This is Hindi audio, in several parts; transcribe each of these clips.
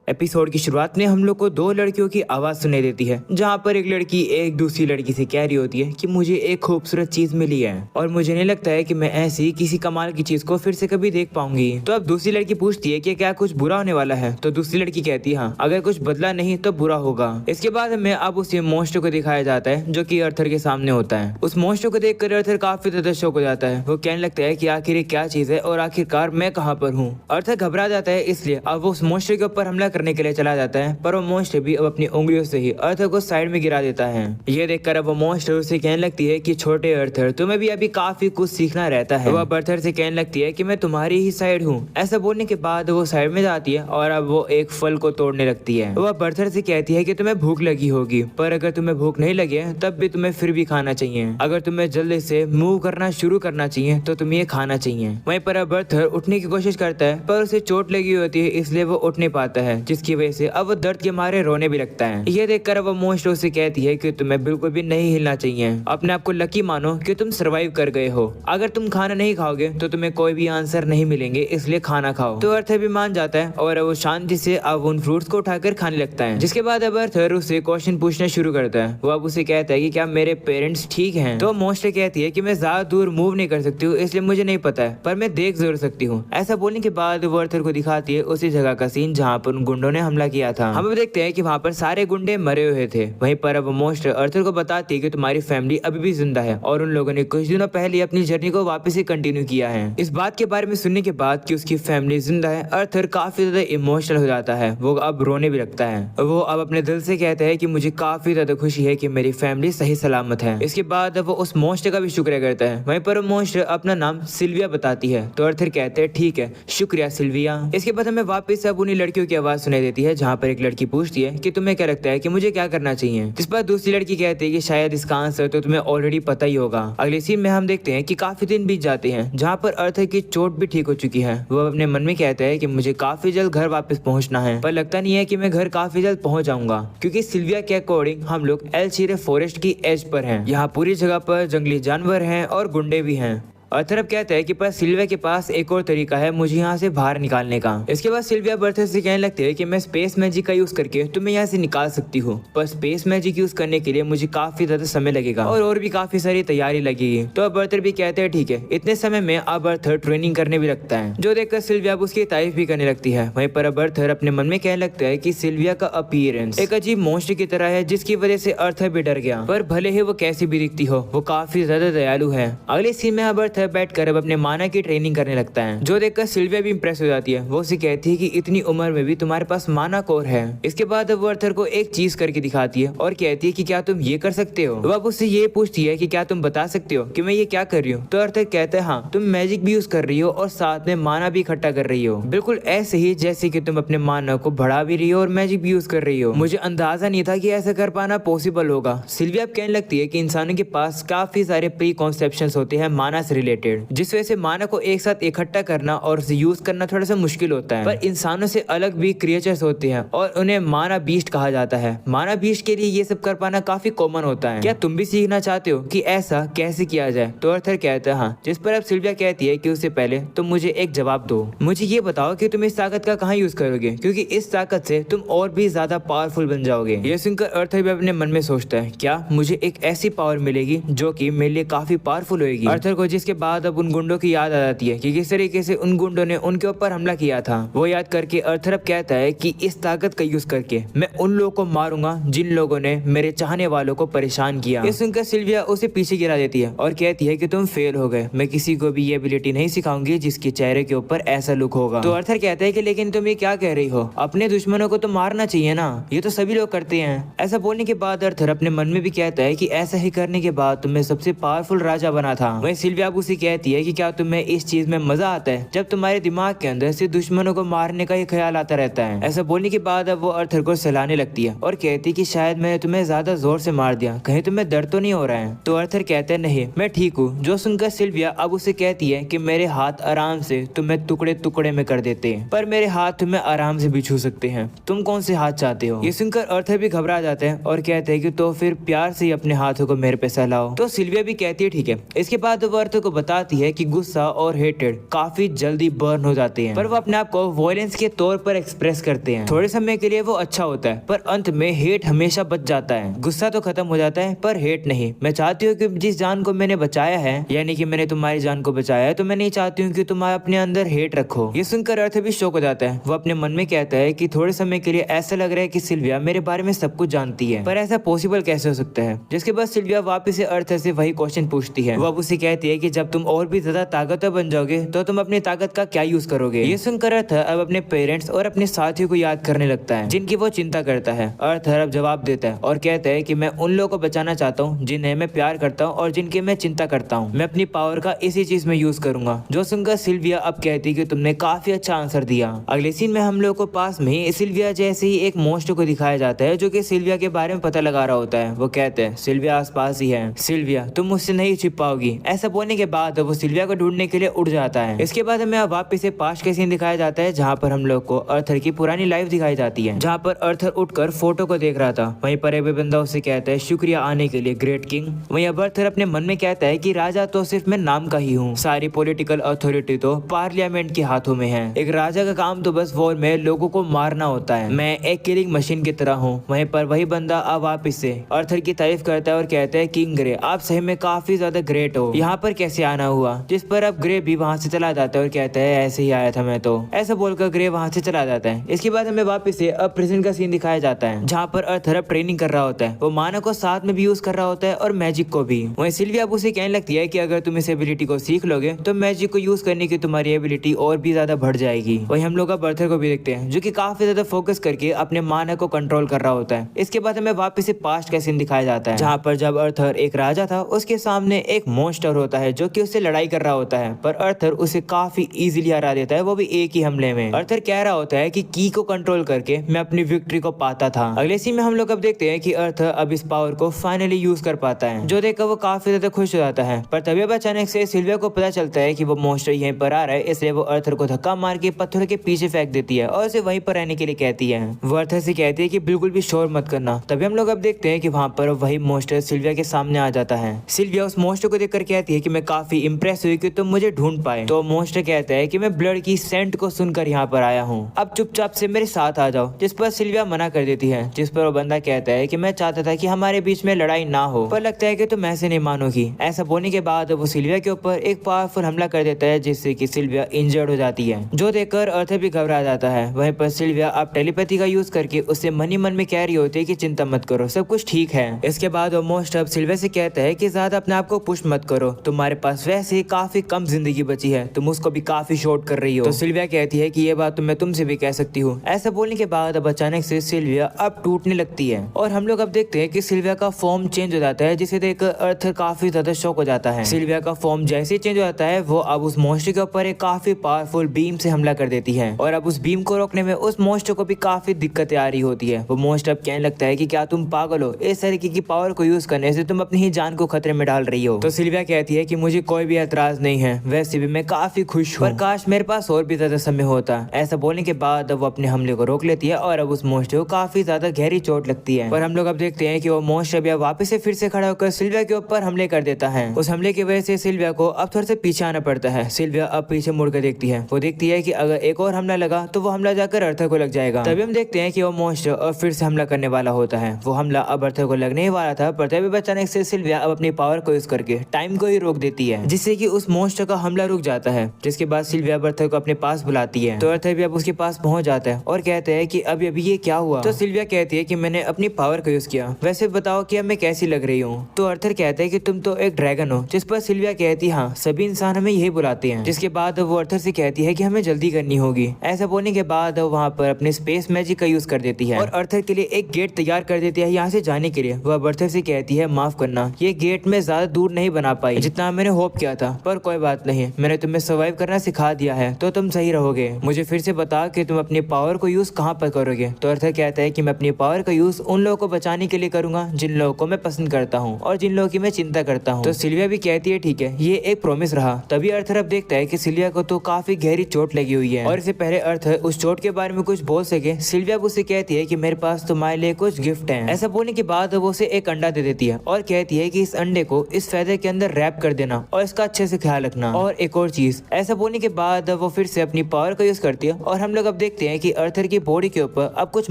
एपिसोड की शुरुआत में हम लोग को दो लड़कियों की आवाज सुनाई देती है, जहाँ पर एक लड़की एक दूसरी लड़की से कह रही होती है कि मुझे एक खूबसूरत चीज मिली है और मुझे नहीं लगता है कि मैं ऐसी किसी कमाल की चीज को फिर से कभी देख पाऊंगी। तो अब दूसरी लड़की पूछती है कि क्या कुछ बुरा होने वाला है, तो दूसरी लड़की कहती है हाँ, अगर कुछ बदला नहीं तो बुरा होगा। इसके बाद हमें अब उस मॉन्स्टर को दिखाया जाता है जो कि अर्थर के सामने होता है। उस मॉन्स्टर को देखकर अर्थर काफी ज्यादा शॉक हो जाता है। वो कहने लगता है कि आखिर ये क्या चीज है और आखिरकार मैं कहाँ पर हूँ। अर्थर घबरा जाता है, इसलिए अब वो उस मॉन्स्टर के ऊपर हमला करने के लिए चला जाता है, पर वो मॉन्स्टर भी अब अपनी उंगलियों से ही अर्थर को साइड में गिरा देता है। ये देखकर अब वो मॉन्स्टर उसे कहने लगती है कि छोटे अर्थर, तुम्हें भी अभी काफी कुछ सीखना रहता है। वो अब अर्थर से कहने लगती है कि मैं तुम्हारी ही साइड हूँ। ऐसा बोलने के बाद वो साइड में जाती है और अब वो एक फल को तोड़ने लगती है। वो अब अर्थर से कहती है कि तुम्हें भूख लगी होगी, पर अगर तुम्हें भूख नहीं लगे तब भी तुम्हें फिर भी खाना चाहिए। अगर तुम्हें जल्दी से मूव करना शुरू करना चाहिए तो तुम्हें ये खाना चाहिए। वहीं पर अब अर्थर उठने की कोशिश करता है, पर उसे चोट लगी होती है, इसलिए वो उठ नहीं पाता है, जिसकी वजह से अब वो दर्द के मारे रोने भी लगता है। ये देखकर वो मॉन्स्टर उसे कहती है कि तुम्हें बिल्कुल भी नहीं हिलना चाहिए। अपने आप को लकी मानो कि तुम सरवाइव कर गए हो। अगर तुम खाना नहीं खाओगे तो तुम्हें कोई भी आंसर नहीं मिलेंगे, इसलिए खाना खाओ। तो अर्थर भी मान जाता है और वो शांति से अब उन फ्रूट्स को उठाकर खाने लगता है। जिसके बाद अब अर्थर उसे क्वेश्चन पूछना शुरू करता है। वो अब उसे कहता है कि क्या मेरे पेरेंट्स ठीक हैं? तो मॉन्स्टर कहती है कि मैं ज्यादा दूर मूव नहीं कर सकती हूँ, इसलिए मुझे नहीं पता है, पर मैं देख जरूर सकती हूँ। ऐसा बोलने के बाद वो अर्थर को दिखाती है उसी जगह का सीन जहाँ पर उन गुंडों ने हमला किया था। हम अब देखते हैं कि वहाँ पर सारे गुंडे मरे हुए थे। वहीं पर अब मॉन्स्टर अर्थर को बताती है कि तुम्हारी फैमिली अभी भी जिंदा है और उन लोगों ने कुछ दिनों पहले अपनी जर्नी को वापस से कंटिन्यू किया है। इस बात के बारे में सुनने के बाद कि उसकी फैमिली जिंदा है, अर्थर काफी ज्यादा इमोशनल हो जाता है। वो अब रोने भी लगता है। वो अब अपने दिल से कहता है कि मुझे काफी ज्यादा खुशी है कि मेरी फैमिली सही सलामत है। इसके बाद वो उस मॉन्स्टर का भी शुक्रिया करता है। वहीं पर मॉन्स्टर अपना नाम सिल्विया बताती है, तो अर्थर कहते हैं ठीक है, शुक्रिया सिल्विया। इसके बाद हमें वापस अब उन्हीं लड़कियों की आवाज सुनाई देती है, जहाँ पर एक लड़की पूछती है कि तुम्हें क्या लगता है कि मुझे क्या करना चाहिए। जिस पर दूसरी लड़की कहती है कि शायद इसका आंसर तो तुम्हें ऑलरेडी पता ही होगा। अगले सीन में हम देखते हैं कि काफी दिन बीत जाते हैं, जहाँ पर अर्थर की चोट भी ठीक हो चुकी है। वो अपने मन में कहता है कि मुझे काफी जल्द घर वापस पहुंचना है, पर लगता नहीं है कि मैं घर काफी जल्द पहुंच जाऊंगा, क्योंकि सिल्विया के अकॉर्डिंग हम लोग एल शीरे फॉरेस्ट की एज पर हैं। यहाँ पूरी जगह पर जंगली जानवर हैं और गुंडे भी हैं। अर्थर अब कहता है कि पर सिल्विया के पास एक और तरीका है मुझे यहाँ से बाहर निकालने का। इसके बाद सिल्विया अर्थर से कहने लगती है कि मैं स्पेस मैजिक का यूज करके तुम्हें यहाँ से निकाल सकती हूँ, पर स्पेस मैजिक यूज करने के लिए मुझे काफी ज्यादा समय लगेगा और भी काफी सारी तैयारी लगेगी। तो अब अर्थर भी कहते हैं ठीक है। इतने समय में अब अर्थर ट्रेनिंग करने भी लगता है, जो देखकर सिल्विया अब उसकी तारीफ भी करने लगती है। वहीं पर अब अर्थर अपने मन में कहने लगता है कि सिल्विया का अपीयरेंस एक अजीब मॉन्स्टर की तरह है, जिसकी वजह से अर्थर भी डर गया। पर भले ही वो कैसी भी दिखती हो, वो काफी ज्यादा दयालु है। अगले सीन में अब अर्थर बैठकर अब अपने माना की ट्रेनिंग करने लगता है, जो देखकर सिल्विया भी इंप्रेस हो जाती है। वो उसे कहती है कि इतनी उम्र में भी तुम्हारे पास माना कोर है। इसके बाद वो अर्थर को एक चीज करके दिखाती है और कहती है कि क्या तुम ये कर सकते हो। वो अब उससे ये पूछती है कि क्या तुम बता सकते हो कि मैं ये क्या कर रही हूँ। तो अर्थर कहता है हाँ, तुम मैजिक भी यूज कर रही हो और साथ में माना भी इकट्ठा कर रही हो, बिल्कुल ऐसे ही जैसे कि तुम अपने माना को बढ़ा भी रही हो और मैजिक भी यूज कर रही हो। मुझे अंदाजा नहीं था कि ऐसा कर पाना पॉसिबल होगा। सिल्विया अब कहने लगती है कि इंसानों के पास काफी सारे प्री कॉन्सेप्शन होते हैं माना से रिलेटेड, जिस वजह से माना को एक साथ इकट्ठा करना और उसे यूज करना थोड़ा सा मुश्किल होता है। पर इंसानों से अलग भी क्रिएचर्स होते हैं और उन्हें माना बीस्ट कहा जाता है। माना बीस्ट के लिए ये सब कर पाना काफी कॉमन होता है। क्या तुम भी सीखना चाहते हो कि ऐसा कैसे किया जाए? तो अर्थर कहता है हाँ। जिस पर अब सिल्विया कहती है कि उससे पहले तुम मुझे एक जवाब दो। मुझे ये बताओ कि तुम इस ताकत का कहाँ यूज करोगे, क्योंकि इस ताकत से तुम और भी ज्यादा पावरफुल बन जाओगे। ये सुनकर अर्थर भी अपने मन में सोचता है क्या मुझे एक ऐसी पावर मिलेगी जो कि मेरे लिए काफी पावरफुल होगी। अर्थर को जिसके बाद अब उन गुंडों की याद आ जाती है कि किस तरीके से उन गुंडों ने उनके ऊपर हमला किया था। वो याद करके अर्थर अब कहता है कि इस ताकत का यूज करके मैं उन लोगों को मारूंगा जिन लोगों ने मेरे चाहने वालों को परेशान किया। ये सुनकर सिल्विया उसे पीछे गिरा देती है और कहती है कि तुम फेल हो गए। मैं किसी को भी ये एबिलिटी नहीं सिखाऊंगी जिसके चेहरे के ऊपर ऐसा लुक होगा। तो अर्थर कहता है कि लेकिन तुम ये क्या कह रही हो, अपने दुश्मनों को तो मारना चाहिए ना, ये तो सभी लोग करते हैं। ऐसा बोलने के बाद अर्थर अपने मन में भी कहता है कि ऐसा ही करने के बाद तुम्हें सबसे पावरफुल राजा बना था। वही सिल्विया उसे कहती है कि क्या तुम्हें इस चीज में मजा आता है जब तुम्हारे दिमाग के अंदर से दुश्मनों को मारने का ही ख्याल आता रहता है। ऐसा बोलने के बाद अब वो अर्थर को सहलाने लगती है और कहती कि शायद मैंने तुम्हें ज्यादा जोर से मार दिया, कहीं तुम्हें दर्द तो नहीं हो रहा है। तो अर्थर कहते हैं नहीं, मैं ठीक हूँ। जो सुनकर सिल्विया अब उसे कहती है कि मेरे हाथ आराम से तुम्हें टुकड़े टुकड़े में कर देते हैं, पर मेरे हाथ तुम्हें आराम से भी छू सकते हैं। तुम कौन से हाथ चाहते हो? ये सुनकर अर्थर भी घबरा जाते हैं और कहते हैं कि तो फिर प्यार से ही अपने हाथों को मेरे पे सहलाओ। तो सिल्विया भी कहती है ठीक है। इसके बाद वो अर्थर को बताती है कि गुस्सा और हेटेड काफी जल्दी बर्न हो जाते हैं, पर वो अपने आप को वॉयलेंस के तौर पर एक्सप्रेस करते हैं। थोड़े समय के लिए वो अच्छा होता है, पर अंत में हेट हमेशा बच जाता है। गुस्सा तो खत्म हो जाता है पर हेट नहीं। मैं चाहती हूँ कि जिस जान को मैंने बचाया है, यानी कि मैंने तुम्हारी जान को बचाया है, तो मैं नहीं चाहती हूँ कि तुम अपने अंदर हेट रखो। ये सुनकर अर्थ भी शॉक हो जाता है। वो अपने मन में कहता है कि थोड़े समय के लिए ऐसा लग रहा है कि सिल्विया मेरे बारे में सब कुछ जानती है, पर ऐसा पॉसिबल कैसे हो सकता है। जिसके बाद सिल्विया वापस से अर्थ से वही क्वेश्चन पूछती है। वो अब उसे कहती है कि जब तुम और भी ज्यादा ताकतवर बन जाओगे तो तुम अपनी ताकत का क्या यूज करोगे। ये सुनकर अर्थ अब अपने पेरेंट्स और अपने साथियों को याद करने लगता है जिनकी वो चिंता करता है। अर्थ अब जवाब देता है और कहता है कि मैं उन लोगों को बचाना चाहता हूँ जिन्हें मैं प्यार करता हूँ और जिनकी मैं चिंता करता हूँ। मैं अपनी पावर का इसी चीज में यूज करूंगा। जो सुनकर सिल्विया अब कहती कि तुमने काफी अच्छा आंसर दिया। अगले सीन में हम लोग को पास में ही सिल्विया जैसे ही एक मोस्ट को दिखाया जाता है जो कि सिल्विया के बारे में पता लगा रहा होता है। वो कहते हैं सिल्विया आसपास ही है, सिल्विया तुम मुझसे नहीं छिप पाओगी। ऐसा बोलने के बाद वो सिल्विया को ढूंढने के लिए उड़ जाता है। इसके बाद हमें वापस से पास्ट के सीन दिखाया जाता है जहाँ पर हम लोग को अर्थर की पुरानी लाइफ दिखाई जाती है, जहाँ पर अर्थर उठकर फोटो को देख रहा था। वहीं पर एक बंदा उससे कहता है शुक्रिया आने के लिए ग्रेट किंग। वहीं अब अर्थर अपने मन में कहता है कि राजा तो सिर्फ मैं नाम का ही हूँ, सारी पॉलिटिकल अथॉरिटी तो पार्लियामेंट के हाथों में है। एक राजा का काम तो बस वॉर में लोगों को मारना होता है, मैं एक किलिंग मशीन की तरह हूँ। वहीं पर वही बंदा अब वापिस से अर्थर की तारीफ करता है और कहता है किंग ग्रे आप सही में काफी ज्यादा ग्रेट हो, यहाँ पर कैसे आना हुआ। जिस पर अब ग्रे भी वहाँ से चला जाता है और कहता है ऐसे ही आया था मैं तो। ऐसा बोलकर ग्रे वहाँ से चला जाता है। इसके बाद हमें वापस से अब प्रिजन का सीन दिखाया जाता है जहाँ पर अर्थर अब ट्रेनिंग कर रहा होता है। वो माना को साथ में भी यूज कर रहा होता है और मैजिक को भी। वहीं सिल्विया अब उसे कहने लगती है कि अगर तुम इस एबिलिटी को सीख लोगे तो मैजिक को यूज करने की तुम्हारी एबिलिटी और भी ज्यादा बढ़ जाएगी। वहीं हम लोग अब अर्थर को भी देखते हैं जो कि काफी ज्यादा फोकस करके अपने माना को कंट्रोल कर रहा होता है। इसके बाद हमें वापस से पास्ट का सीन दिखाया जाता है जहाँ पर जब अर्थर एक राजा था उसके सामने एक मॉन्स्टर होता है जो कि उससे लड़ाई कर रहा होता है, पर अर्थर उसे काफी इजीली हरा देता है, वो भी एक ही हमले में। अर्थर कह रहा होता है कि की को कंट्रोल करके मैं अपनी विक्ट्री को पाता था। अगले सीन में हम लोग अब देखते हैं कि अर्थर अब इस पावर को फाइनली यूज कर पाता है, जो देखकर वो काफी ज्यादा खुश हो जाता है। पर तभी अब अचानक से सिल्विया को पता चलता है कि वो मॉन्स्टर यहीं पर आ रहा है, इसलिए वो अर्थर को धक्का मार के पत्थर के पीछे फेंक देती है और उसे वहीं पर रहने के लिए कहती है। वो अर्थर से कहती है कि बिल्कुल भी शोर मत करना। तभी हम लोग अब देखते हैं कि वहाँ पर वही मॉन्स्टर सिल्विया के सामने आ जाता है। सिल्विया उस मॉन्स्टर को देखकर कहती है कि मैं काफी इंप्रेस हुई कि तुम मुझे ढूंढ पाए। तो मॉन्स्टर कहता है कि मैं ब्लड की सेंट को सुनकर यहाँ पर आया हूँ, अब चुपचाप से मेरे साथ आ जाओ। जिस पर सिल्विया मना कर देती है, जिस पर वो बंदा कहता है कि मैं चाहता था कि हमारे बीच में लड़ाई ना हो, पर लगता है कि तुम ऐसे नहीं मानोगी। ऐसा बोलने के बाद वो सिल्विया के ऊपर एक पावरफुल हमला कर देता है जिससे कि सिल्विया इंजर्ड हो जाती है, जो देखकर अर्थर भी घबरा जाता है। वहीं पर सिल्विया अब टेलीपैथी का यूज करके उससे मन ही मन में कह रही होती है कि चिंता मत करो, सब कुछ ठीक है। इसके बाद वो मॉन्स्टर अब सिल्विया से कहता है कि ज्यादा अपने आप को पुश मत करो, तुम्हारे पास वैसे ही काफी कम जिंदगी बची है, तुम उसको भी काफी शॉर्ट कर रही हो। तो सिल्विया कहती है कि ये बात तो मैं तुमसे भी कह सकती हूँ। ऐसा बोलने के बाद अब अचानक से सिल्विया अब टूटने लगती है और हम लोग अब देखते हैं कि सिल्विया का फॉर्म चेंज हो जाता है, जिसे देखकर अर्थर काफी ज्यादा शॉक हो जाता है। सिल्विया का फॉर्म जैसे ही चेंज हो जाता है वो अब उस मॉन्स्टर के ऊपर एक काफी पावरफुल बीम से हमला कर देती है और अब उस बीम को रोकने में उस मॉन्स्टर को भी काफी दिक्कतें आ रही होती है। वो मॉन्स्टर अब कहने लगता है कि क्या तुम पागल हो, इस तरीके की पावर को यूज करने से तुम अपनी ही जान को खतरे में डाल रही हो। तो सिल्विया कहती है कि मुझे कोई भी एतराज नहीं है, वैसे भी मैं काफी खुश हूँ, पर काश मेरे पास और भी ज्यादा समय होता। ऐसा बोलने के बाद वो अपने हमले को रोक लेती है और अब उस मॉन्स्टर को काफी ज्यादा गहरी चोट लगती है। पर हम लोग अब देखते हैं कि वो मॉन्स्टर भी वापस से फिर से खड़ा होकर सिल्विया के ऊपर हमले कर देता है। उस हमले की वजह से सिल्विया को अब थोड़ा से पीछे आना पड़ता है। सिल्विया अब पीछे मुड़कर देखती है, वो देखती है कि अगर एक और हमला लगा तो वो हमला जाकर अर्थर को लग जाएगा। तभी हम देखते हैं कि वो मॉन्स्टर अब फिर से हमला करने वाला होता है। वो हमला अब अर्थर को लगने ही वाला था, पर तभी अचानक से सिल्विया अब अपनी पावर को यूज करके टाइम को ही रोक देती है, जिससे कि उस मॉन्स्टर का हमला रुक जाता है। जिसके बाद सिल्विया अर्थर को अपने पास बुलाती है, तो अर्थर भी अब उसके पास पहुंच जाता है और कहता है कि अभी अभी ये क्या हुआ। तो सिल्विया कहती है कि मैंने अपनी पावर को यूज किया, वैसे बताओ कि अब मैं कैसी लग रही हूँ। तो अर्थर कहता है कि तुम तो एक ड्रैगन हो। जिस पर सिल्विया कहती है हाँ, सभी इंसान हमें यही बुलाते हैं। जिसके बाद वो अर्थर से कहती है कि हमें जल्दी करनी होगी। ऐसा बोलने के बाद वहाँ पर अपने स्पेस मैजिक का यूज कर देती है और अर्थर के लिए एक गेट तैयार कर देती है यहाँ से जाने के लिए। वह अर्थर से कहती है माफ करना, ये गेट में ज्यादा दूर नहीं बना पाई जितना मैंने होप किया था, पर कोई बात नहीं, मैंने तुम्हें सर्वाइव करना सिखा दिया है तो तुम सही रहोगे। मुझे फिर से बता कि तुम अपनी पावर को यूज कहाँ पर करोगे। तो अर्थर कहता है कि मैं अपनी पावर का यूज उन लोगों को बचाने के लिए करूंगा जिन लोगों को मैं पसंद करता हूँ और जिन लोगों की मैं चिंता करता हूँ। तो सिल्विया भी कहती है ठीक है, ये एक प्रॉमिस रहा। तभी अर्थर अब देखता है कि सिल्विया को तो काफी गहरी चोट लगी हुई है और इससे पहले अर्थर उस चोट के बारे में कुछ बोल सके, सिल्विया उससे कहती है कि मेरे पास तुम्हारे लिए कुछ गिफ्ट है। ऐसा बोलने के बाद वो उसे एक अंडा दे देती है और कहती है कि इस अंडे को इस फेदर के अंदर रैप कर देना करना और इसका अच्छे से ख्याल रखना। और एक और चीज, ऐसा बोलने के बाद वो फिर से अपनी पावर का यूज करती है और हम लोग अब देखते हैं कि अर्थर की बॉडी के ऊपर अब कुछ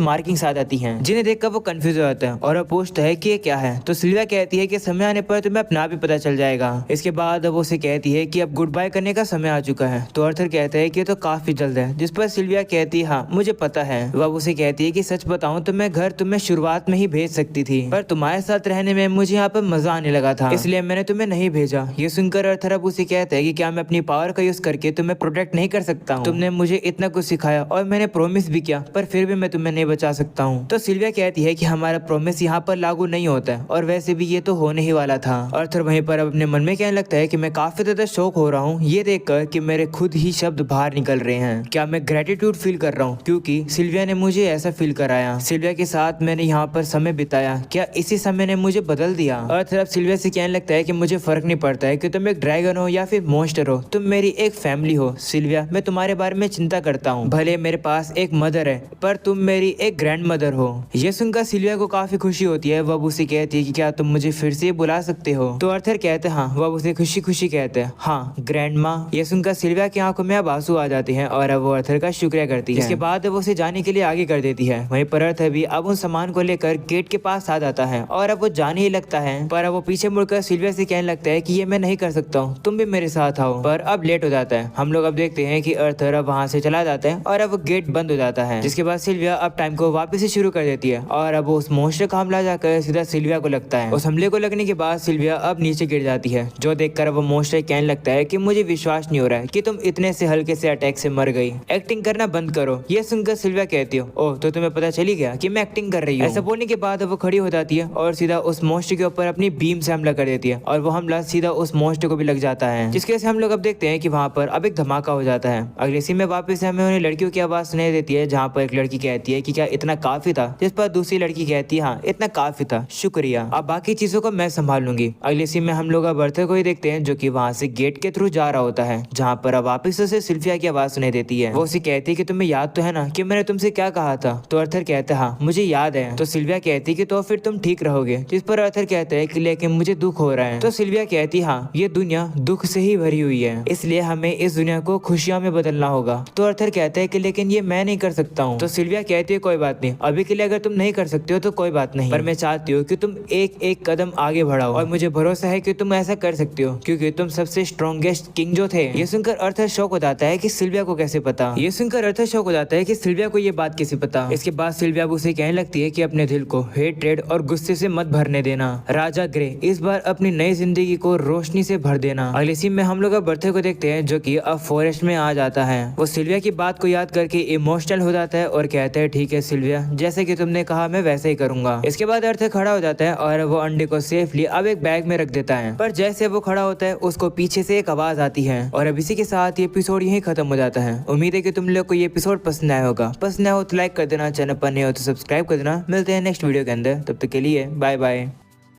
मार्किंग्स आ जाती हैं, जिन्हें देखकर वो कंफ्यूज हो जाता है और वो पूछता है कि ये क्या है। तो सिल्विया कहती है कि समय आने पर तुम्हें अपना भी पता चल जाएगा। इसके बाद वो उसे कहती है कि अब गुड बाय करने का समय आ चुका है। तो अर्थर कहता है कि ये तो काफी जल्द है, जिस पर सिल्विया कहती है हाँ मुझे पता है। वह उसे कहती है कि सच बताऊं तो मैं घर तुम्हें शुरुआत में ही भेज सकती थी, पर तुम्हारे साथ रहने में मुझे यहाँ पर मजा आने लगा था, इसलिए मैंने तुम्हें नहीं भेजा। ये सुनकर अर्थर अब उसे कहता है कि क्या मैं अपनी पावर का यूज करके तुम्हें प्रोटेक्ट नहीं कर सकता हूँ? तुमने मुझे इतना कुछ सिखाया और मैंने प्रॉमिस भी किया, पर फिर भी मैं तुम्हें नहीं बचा सकता हूँ। तो सिल्विया कहती है कि हमारा प्रॉमिस यहाँ पर लागू नहीं होता है और वैसे भी ये तो होने ही वाला था। अर्थर वहीं पर अब अपने मन में कहने लगता है कि मैं काफी ज्यादा शौक हो रहा हूँ ये देखकर कि मेरे खुद ही शब्द बाहर निकल रहे हैं। क्या मैं ग्रेटिट्यूड फील कर रहा हूँ क्योंकि सिल्विया ने मुझे ऐसा फील कराया, सिल्विया के साथ मैंने यहाँ पर समय बिताया, क्या इसी समय ने मुझे बदल दिया? अर्थर अब सिल्विया से कहने लगता है कि मुझे फर्क नहीं पड़ता है कि तुम एक ड्रैगन हो या फिर मॉन्स्टर हो, तुम मेरी एक फैमिली हो। सिल्विया मैं तुम्हारे बारे में चिंता करता हूँ, भले मेरे पास एक मदर है पर तुम मेरी एक ग्रैंड मदर हो। ये सुनकर सिल्विया को काफी खुशी होती है। वह उसे कहती है कि क्या तुम मुझे फिर से बुला सकते हो? तो अर्थर कहते हैं हाँ। वह उसे खुशी खुशी कहते हैं हाँ ग्रैंड माँ। ये सुनकर सिल्विया की आंखों में अब आंसू आ जाते हैं और अब वो अर्थर का शुक्रिया करती है। इसके बाद वो उसे जाने के लिए आगे कर देती है। वहीं पर अर्थर भी अब उन सामान को लेकर गेट के पास आ जाता है और अब वो जाने ही लगता है, पर अब वो पीछे मुड़कर सिल्विया से कहने लगता है कि ये मैं नहीं कर सकता हूँ, तुम भी मेरे साथ आओ। पर अब लेट हो जाता है। हम लोग अब देखते हैं कि अर्थर अब वहाँ से चला जाता है और अब गेट बंद हो जाता है, जिसके बाद सिल्विया अब टाइम को वापस से शुरू कर देती है और अब उस मॉन्स्टर का हमला जाकर सीधा सिल्विया को लगता है। उस हमले को लगने के बाद सिल्विया अब नीचे गिर जाती है, जो देखकर वो मॉन्स्टर कहने लगता है कि मुझे विश्वास नहीं हो रहा है कि तुम इतने से हल्के से अटैक से मर गई, एक्टिंग करना बंद करो। ये सुनकर सिल्विया कहती हो ओह तो तुम्हें पता चली गया कि मैं एक्टिंग कर रही हूँ। ऐसा बोलने के बाद वो खड़ी हो जाती है और सीधा उस मॉन्स्टर के ऊपर अपनी बीम से हमला कर देती है और वो हमला सीधा उस मॉन्स्टर को भी लग जाता है, जिसकी वजह से हम लोग अब देखते हैं कि वहाँ पर अब एक धमाका हो जाता है। अगले सीन में वापस हमें उन्हें लड़कियों की आवाज सुनाई देती है, जहाँ पर एक लड़की कहती है कि क्या इतना काफी था, जिस पर दूसरी लड़की कहती है हाँ इतना काफी था, शुक्रिया, अब बाकी चीजों को मैं संभाल लूंगी। अगले सीन में हम लोग अब अर्थर को ही देखते हैं जो कि वहाँ से गेट के थ्रू जा रहा होता है, जहाँ पर अब वापस से सिल्विया की आवाज सुनाई देती है। वो उसे कहती है कि तुम्हें याद तो है ना कि मैंने तुमसे क्या कहा था? तो अर्थर कहता है हाँ मुझे याद है। तो सिल्विया कहती है कि तो फिर तुम ठीक रहोगे, जिस पर अर्थर कहता है कि लेकिन मुझे दुख हो रहा है। तो सिल्विया कहती हाँ ये दुनिया दुख से ही भरी हुई है, इसलिए हमें इस दुनिया को खुशियों में बदलना होगा। तो अर्थर कहता है कि लेकिन ये मैं नहीं कर सकता हूँ। तो सिल्विया कहती है कोई बात नहीं, अभी के लिए अगर तुम नहीं कर सकते हो तो कोई बात नहीं, पर मैं चाहती हूँ कि तुम एक एक कदम आगे बढ़ाओ और मुझे भरोसा है कि तुम ऐसा कर सकते हो क्योंकि तुम सबसे स्ट्रॉन्गेस्ट किंग जो थे। ये सुनकर अर्थर शौक हो जाता है कि सिल्विया को कैसे पता। ये सुनकर अर्थर शौक हो जाता है कि सिल्विया को ये बात कैसे पता। इसके बाद सिल्विया उसे कहने लगती है कि अपने दिल को हेट्रेड और गुस्से से मत भरने देना। राजा ग्रे इस बार अपनी नई जिंदगी को रोशनी से भर देना। अगले सीन में हम लोग अब अर्थर को देखते हैं जो कि अब फॉरेस्ट में आ जाता है। वो सिल्विया की बात को याद करके इमोशनल हो जाता है और कहता है ठीक है सिल्विया, जैसे कि तुमने कहा मैं वैसे ही करूंगा। इसके बाद अर्थर खड़ा हो जाता है और वो अंडे को सेफली अब एक बैग में रख देता है, पर जैसे वो खड़ा होता है उसको पीछे से एक आवाज आती है और अब इसी के साथ ये एपिसोड यहीं खत्म हो जाता है। उम्मीद है कि तुम लोग को ये एपिसोड पसंद आया होगा। पसंद आया हो तो लाइक कर देना, चैनल पर नए हो तो सब्सक्राइब कर देना। मिलते हैं नेक्स्ट वीडियो के अंदर, तब तक के लिए बाय बाय।